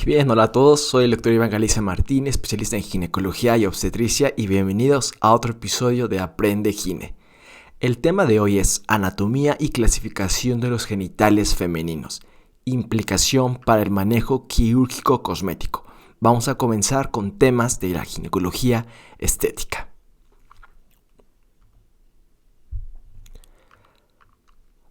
Bien, hola a todos, soy el doctor Iván Galicia Martínez, especialista en ginecología y obstetricia, y bienvenidos a otro episodio de Aprende Gine. El tema de hoy es anatomía y clasificación de los genitales femeninos, implicación para el manejo quirúrgico cosmético. Vamos a comenzar con temas de la ginecología estética.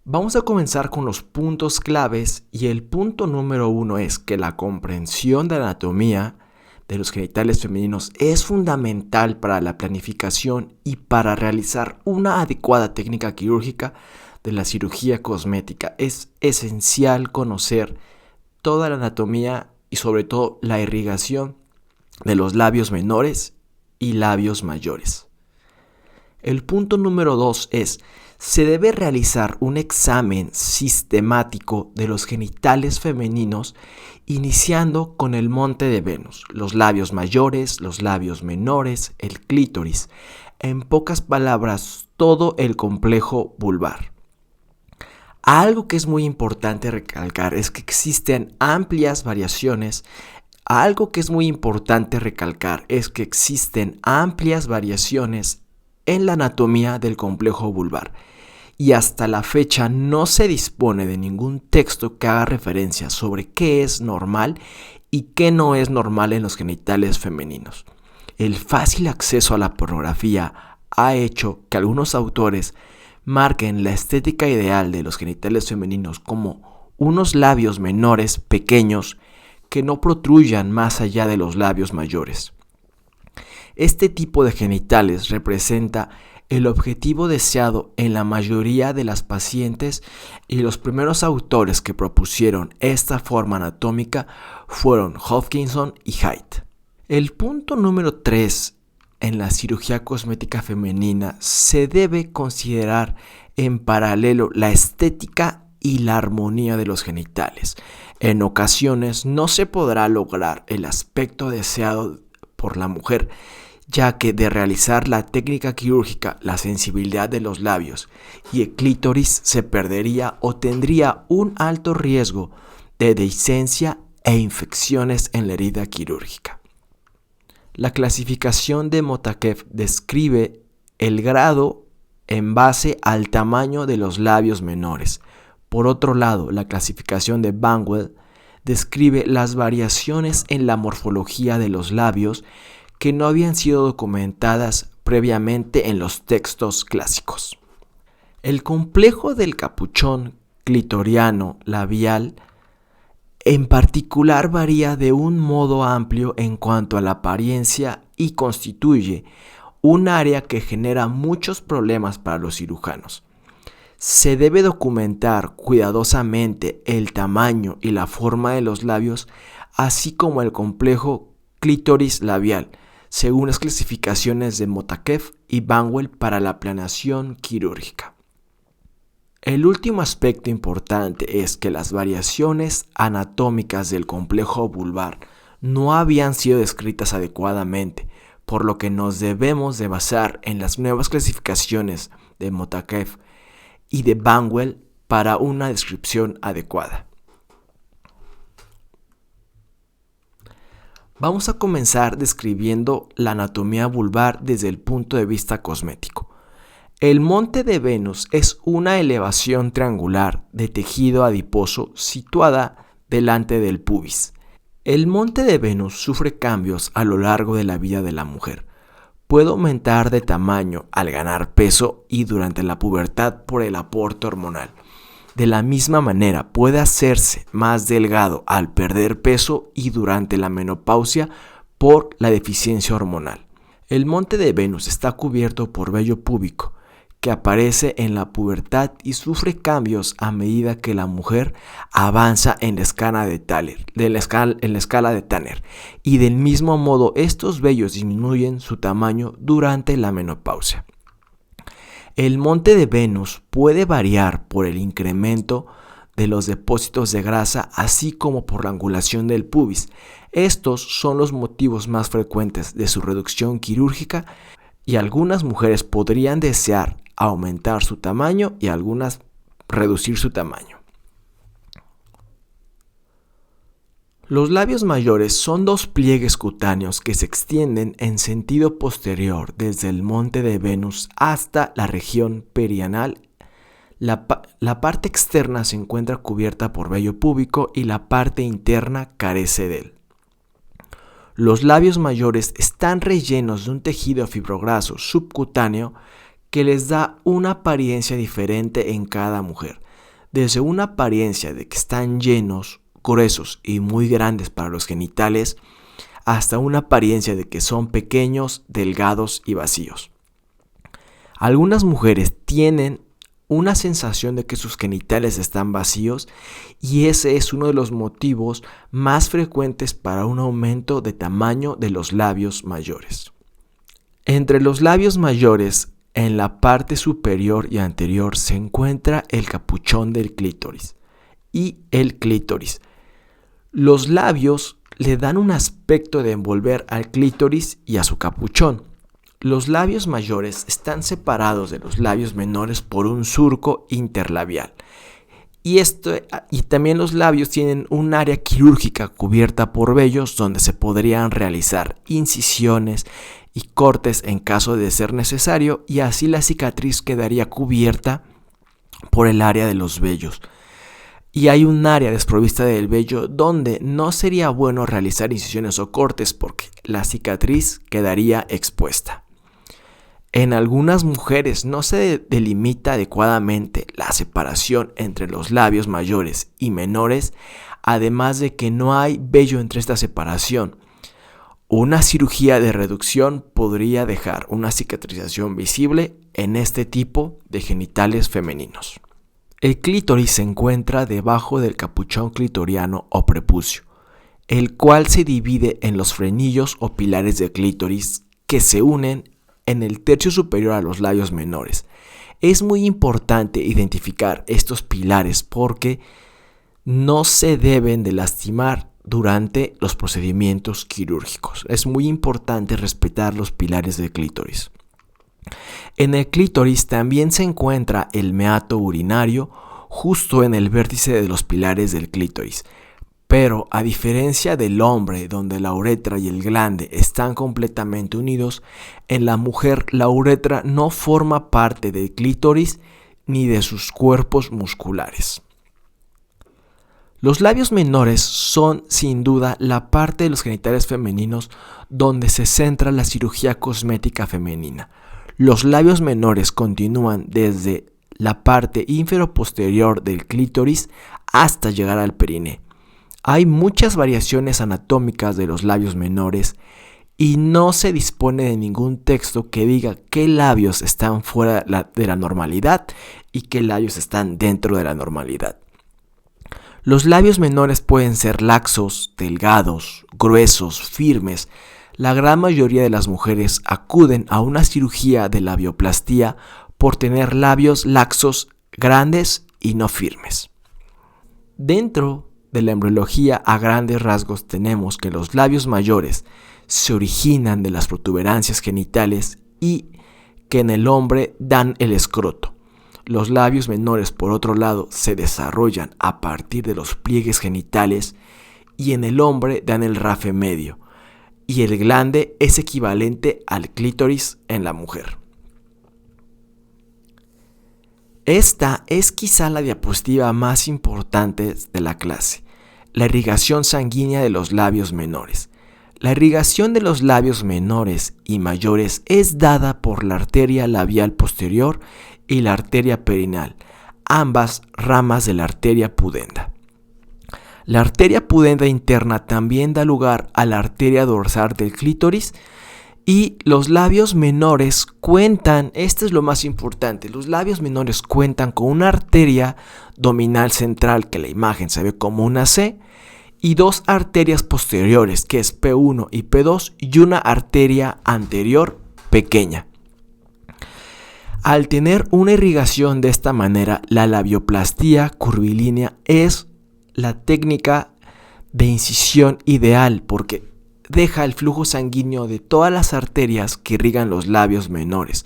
Vamos a comenzar con los puntos claves y el punto número 1 es que la comprensión de la anatomía de los genitales femeninos es fundamental para la planificación y para realizar una adecuada técnica quirúrgica de la cirugía cosmética. Es esencial conocer toda la anatomía y sobre todo la irrigación de los labios menores y labios mayores. El punto número 2 es: se debe realizar un examen sistemático de los genitales femeninos, iniciando con el monte de Venus, los labios mayores, los labios menores, el clítoris. En pocas palabras, todo el complejo vulvar. Algo que es muy importante recalcar es que existen amplias variaciones. En la anatomía del complejo vulvar, y hasta la fecha no se dispone de ningún texto que haga referencia sobre qué es normal y qué no es normal en los genitales femeninos. El fácil acceso a la pornografía ha hecho que algunos autores marquen la estética ideal de los genitales femeninos como unos labios menores pequeños que no protruyan más allá de los labios mayores. Este tipo de genitales representa el objetivo deseado en la mayoría de las pacientes, y los primeros autores que propusieron esta forma anatómica fueron Hopkinson y Haidt. El punto número 3 en la cirugía cosmética femenina: se debe considerar en paralelo la estética y la armonía de los genitales. En ocasiones no se podrá lograr el aspecto deseado por la mujer, ya que de realizar la técnica quirúrgica, la sensibilidad de los labios y el clítoris se perdería o tendría un alto riesgo de dehiscencia e infecciones en la herida quirúrgica. La clasificación de Motakef describe el grado en base al tamaño de los labios menores. Por otro lado, la clasificación de Banwell describe las variaciones en la morfología de los labios que no habían sido documentadas previamente en los textos clásicos. El complejo del capuchón clitoriano labial en particular varía de un modo amplio en cuanto a la apariencia y constituye un área que genera muchos problemas para los cirujanos. Se debe documentar cuidadosamente el tamaño y la forma de los labios, así como el complejo clítoris labial, según las clasificaciones de Motakef y Banwell para la planeación quirúrgica. El último aspecto importante es que las variaciones anatómicas del complejo vulvar no habían sido descritas adecuadamente, por lo que nos debemos de basar en las nuevas clasificaciones de Motakef y de Banwell para una descripción adecuada. Vamos a comenzar describiendo la anatomía vulvar desde el punto de vista cosmético. El monte de Venus es una elevación triangular de tejido adiposo situada delante del pubis. El monte de Venus sufre cambios a lo largo de la vida de la mujer. Puede aumentar de tamaño al ganar peso y durante la pubertad por el aporte hormonal. De la misma manera, puede hacerse más delgado al perder peso y durante la menopausia por la deficiencia hormonal. El monte de Venus está cubierto por vello púbico, que aparece en la pubertad y sufre cambios a medida que la mujer avanza en la escala de Tanner, y del mismo modo estos vellos disminuyen su tamaño durante la menopausia. El monte de Venus puede variar por el incremento de los depósitos de grasa, así como por la angulación del pubis. Estos son los motivos más frecuentes de su reducción quirúrgica, y algunas mujeres podrían desear aumentar su tamaño y algunas reducir su tamaño. Los labios mayores son dos pliegues cutáneos que se extienden en sentido posterior desde el monte de Venus hasta la región perianal. La parte externa se encuentra cubierta por vello púbico y la parte interna carece de él. Los labios mayores están rellenos de un tejido fibrograso subcutáneo que les da una apariencia diferente en cada mujer, desde una apariencia de que están llenos, gruesos y muy grandes para los genitales, hasta una apariencia de que son pequeños, delgados y vacíos. Algunas mujeres tienen una sensación de que sus genitales están vacíos y ese es uno de los motivos más frecuentes para un aumento de tamaño de los labios mayores. Entre los labios mayores, en la parte superior y anterior se encuentra el capuchón del clítoris y el clítoris. Los labios le dan un aspecto de envolver al clítoris y a su capuchón. Los labios mayores están separados de los labios menores por un surco interlabial. Y también los labios tienen un área quirúrgica cubierta por vellos donde se podrían realizar incisiones y cortes en caso de ser necesario, y así la cicatriz quedaría cubierta por el área de los vellos. Y hay un área desprovista del vello donde no sería bueno realizar incisiones o cortes porque la cicatriz quedaría expuesta. En algunas mujeres no se delimita adecuadamente la separación entre los labios mayores y menores, además de que no hay vello entre esta separación. Una cirugía de reducción podría dejar una cicatrización visible en este tipo de genitales femeninos. El clítoris se encuentra debajo del capuchón clitoriano o prepucio, el cual se divide en los frenillos o pilares del clítoris que se unen en el tercio superior a los labios menores. Es muy importante identificar estos pilares porque no se deben de lastimar durante los procedimientos quirúrgicos. Es muy importante respetar los pilares del clítoris. En el clítoris también se encuentra el meato urinario justo en el vértice de los pilares del clítoris. Pero a diferencia del hombre, donde la uretra y el glande están completamente unidos, en la mujer la uretra no forma parte del clítoris ni de sus cuerpos musculares. Los labios menores son sin duda la parte de los genitales femeninos donde se centra la cirugía cosmética femenina. Los labios menores continúan desde la parte ínfero-posterior del clítoris hasta llegar al perineo. Hay muchas variaciones anatómicas de los labios menores y no se dispone de ningún texto que diga qué labios están fuera de la normalidad y qué labios están dentro de la normalidad. Los labios menores pueden ser laxos, delgados, gruesos, firmes. La gran mayoría de las mujeres acuden a una cirugía de labioplastía por tener labios laxos, grandes y no firmes. Dentro de la embriología, a grandes rasgos tenemos que los labios mayores se originan de las protuberancias genitales y que en el hombre dan el escroto. Los labios menores, por otro lado, se desarrollan a partir de los pliegues genitales y en el hombre dan el rafe medio, y el glande es equivalente al clítoris en la mujer. Esta es quizá la diapositiva más importante de la clase, la irrigación sanguínea de los labios menores. La irrigación de los labios menores y mayores es dada por la arteria labial posterior y la arteria perineal, ambas ramas de la arteria pudenda. La arteria pudenda interna también da lugar a la arteria dorsal del clítoris y los labios menores cuentan, esto es lo más importante, los labios menores cuentan con una arteria dominal central que la imagen se ve como una C y dos arterias posteriores que es P1 y P2 y una arteria anterior pequeña. Al tener una irrigación de esta manera, la labioplastía curvilínea es la técnica de incisión ideal porque deja el flujo sanguíneo de todas las arterias que irrigan los labios menores.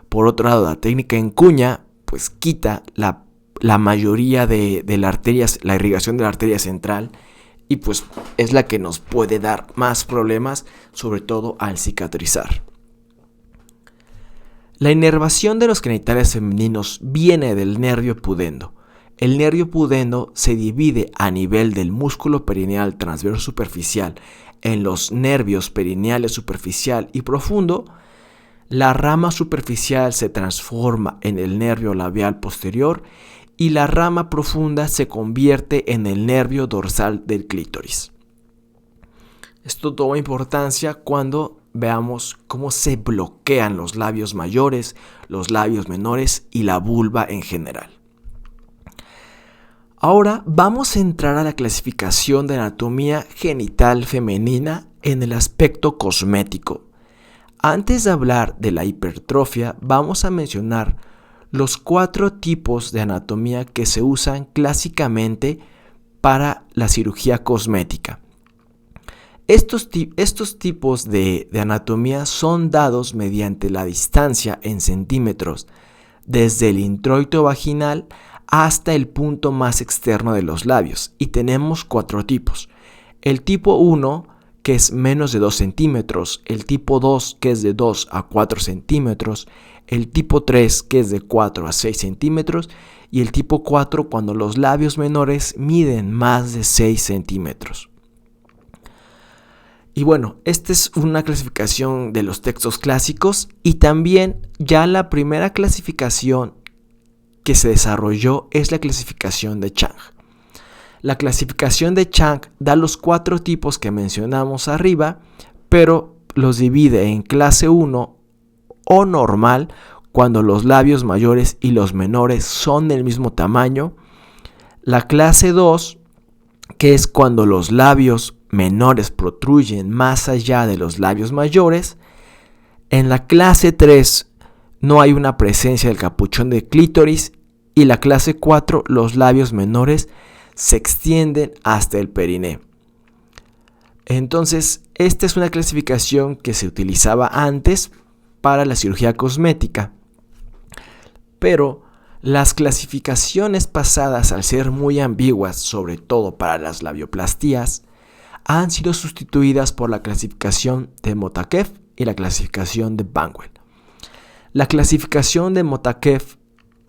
Por otro lado, la técnica en cuña pues quita la mayoría de la irrigación de la arteria central y pues es la que nos puede dar más problemas, sobre todo al cicatrizar. La inervación de los genitales femeninos viene del nervio pudendo. El nervio pudendo se divide a nivel del músculo perineal transverso superficial en los nervios perineales superficial y profundo. La rama superficial se transforma en el nervio labial posterior y la rama profunda se convierte en el nervio dorsal del clítoris. Esto toma importancia cuando veamos cómo se bloquean los labios mayores, los labios menores y la vulva en general. Ahora vamos a entrar a la clasificación de anatomía genital femenina en el aspecto cosmético. Antes de hablar de la hipertrofia, vamos a mencionar los 4 tipos de anatomía que se usan clásicamente para la cirugía cosmética. Estos tipos de anatomía son dados mediante la distancia en centímetros desde el introito vaginal hasta el punto más externo de los labios, y tenemos 4 tipos. El tipo 1, que es menos de 2 centímetros, el tipo 2, que es de 2 a 4 centímetros, el tipo 3, que es de 4 a 6 centímetros, y el tipo 4, cuando los labios menores miden más de 6 centímetros. Y bueno, esta es una clasificación de los textos clásicos, y también ya la primera clasificación que se desarrolló es la clasificación de Chang. La clasificación de Chang da los 4 tipos que mencionamos arriba, pero los divide en clase 1 o normal, cuando los labios mayores y los menores son del mismo tamaño. La clase 2, que es cuando los labios menores protruyen más allá de los labios mayores. En la clase 3 no hay una presencia del capuchón del clítoris, y la clase 4, los labios menores se extienden hasta el periné. Entonces, esta es una clasificación que se utilizaba antes para la cirugía cosmética. Pero las clasificaciones pasadas, al ser muy ambiguas, sobre todo para las labioplastías, han sido sustituidas por la clasificación de Motakev y la clasificación de Banwell. La clasificación de Motakev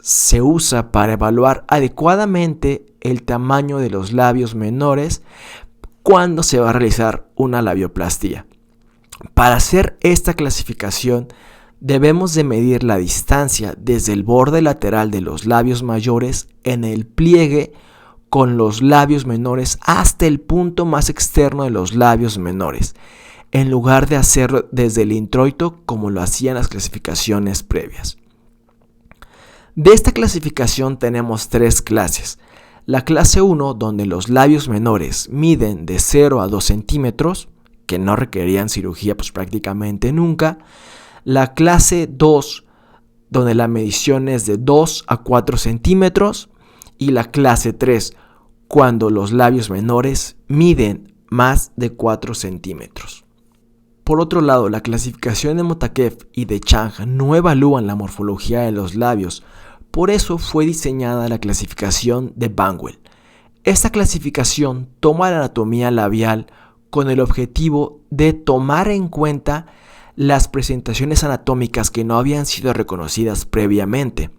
se usa para evaluar adecuadamente el tamaño de los labios menores cuando se va a realizar una labioplastía. Para hacer esta clasificación debemos de medir la distancia desde el borde lateral de los labios mayores en el pliegue con los labios menores hasta el punto más externo de los labios menores, en lugar de hacerlo desde el introito como lo hacían las clasificaciones previas. De esta clasificación tenemos 3 clases. La clase 1, donde los labios menores miden de 0 a 2 centímetros, que no requerían cirugía pues prácticamente nunca. La clase 2, donde la medición es de 2 a 4 centímetros. Y la clase 3, cuando los labios menores miden más de 4 centímetros. Por otro lado, la clasificación de Motakev y de Chang no evalúan la morfología de los labios. Por eso fue diseñada la clasificación de Banwell. Esta clasificación toma la anatomía labial con el objetivo de tomar en cuenta las presentaciones anatómicas que no habían sido reconocidas previamente.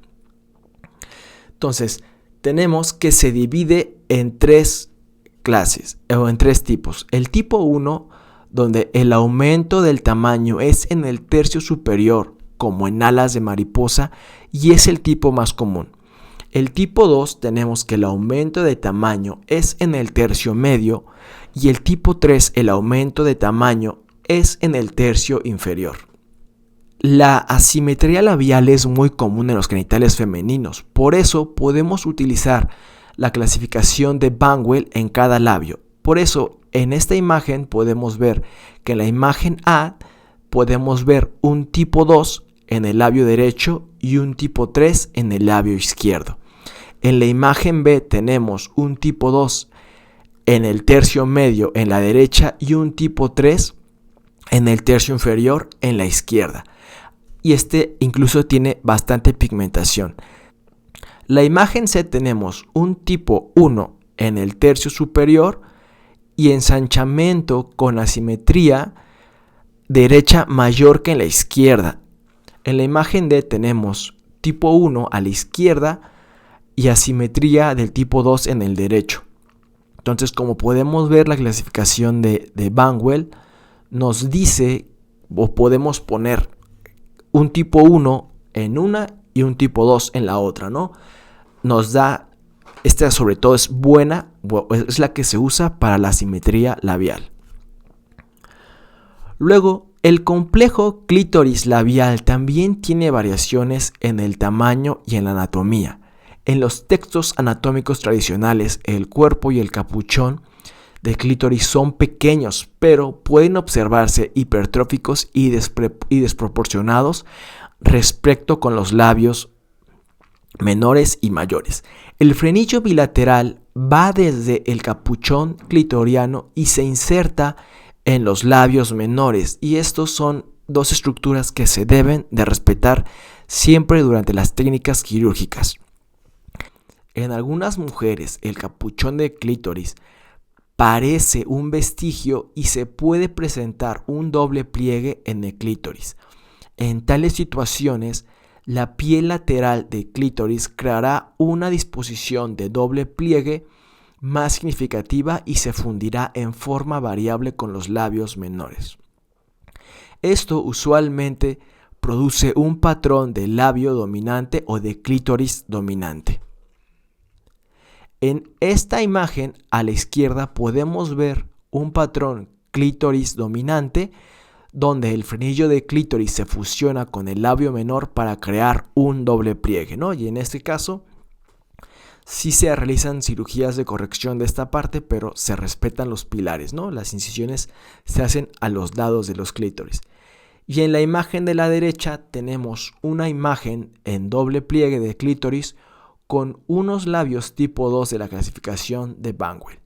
Entonces, tenemos que se divide en 3 clases o en 3 tipos. El tipo 1, donde el aumento del tamaño es en el tercio superior, como en alas de mariposa, y es el tipo más común. El tipo 2 tenemos que el aumento de tamaño es en el tercio medio, y el tipo 3 el aumento de tamaño es en el tercio inferior. La asimetría labial es muy común en los genitales femeninos, por eso podemos utilizar la clasificación de Banwell en cada labio. Por eso en esta imagen podemos ver que en la imagen A podemos ver un tipo 2 en el labio derecho y un tipo 3 en el labio izquierdo. En la imagen B tenemos un tipo 2 en el tercio medio en la derecha y un tipo 3 en el tercio inferior en la izquierda. Y este incluso tiene bastante pigmentación. La imagen C tenemos un tipo 1 en el tercio superior y ensanchamiento con asimetría derecha mayor que en la izquierda. En la imagen D tenemos tipo 1 a la izquierda y asimetría del tipo 2 en el derecho. Entonces, como podemos ver, la clasificación de Banwell nos dice, o podemos poner un tipo 1 en una y un tipo 2 en la otra, ¿no? Nos da, esta sobre todo es buena, es la que se usa para la simetría labial. Luego, el complejo clítoris labial también tiene variaciones en el tamaño y en la anatomía. En los textos anatómicos tradicionales, el cuerpo y el capuchón de clítoris son pequeños, pero pueden observarse hipertróficos y desproporcionados respecto con los labios menores y mayores. El frenillo bilateral va desde el capuchón clitoriano y se inserta en los labios menores, y estos son dos estructuras que se deben de respetar siempre durante las técnicas quirúrgicas. En algunas mujeres el capuchón de clítoris parece un vestigio y se puede presentar un doble pliegue en el clítoris. En tales situaciones, la piel lateral del clítoris creará una disposición de doble pliegue más significativa y se fundirá en forma variable con los labios menores. Esto usualmente produce un patrón de labio dominante o de clítoris dominante. En esta imagen a la izquierda podemos ver un patrón clítoris dominante donde el frenillo de clítoris se fusiona con el labio menor para crear un doble pliegue, ¿no? Y en este caso sí se realizan cirugías de corrección de esta parte, pero se respetan los pilares, ¿no? Las incisiones se hacen a los lados de los clítoris. Y en la imagen de la derecha tenemos una imagen en doble pliegue de clítoris con unos labios tipo 2 de la clasificación de Banwell.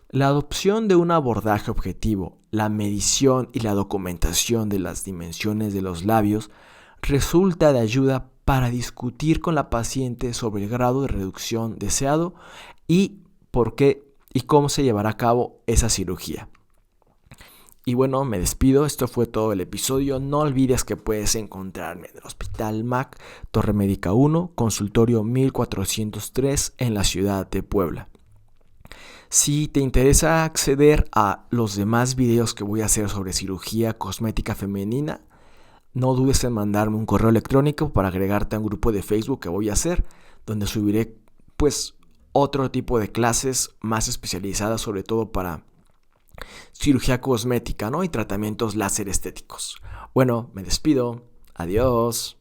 La adopción de un abordaje objetivo, la medición y la documentación de las dimensiones de los labios resulta de ayuda para discutir con la paciente sobre el grado de reducción deseado y por qué y cómo se llevará a cabo esa cirugía. Y bueno, me despido, esto fue todo el episodio. No olvides que puedes encontrarme en el Hospital MAC, Torre Médica 1, consultorio 1403 en la ciudad de Puebla. Si te interesa acceder a los demás videos que voy a hacer sobre cirugía cosmética femenina, no dudes en mandarme un correo electrónico para agregarte a un grupo de Facebook que voy a hacer, donde subiré pues otro tipo de clases más especializadas, sobre todo para cirugía cosmética, ¿no? Y tratamientos láser estéticos. Bueno, me despido. Adiós.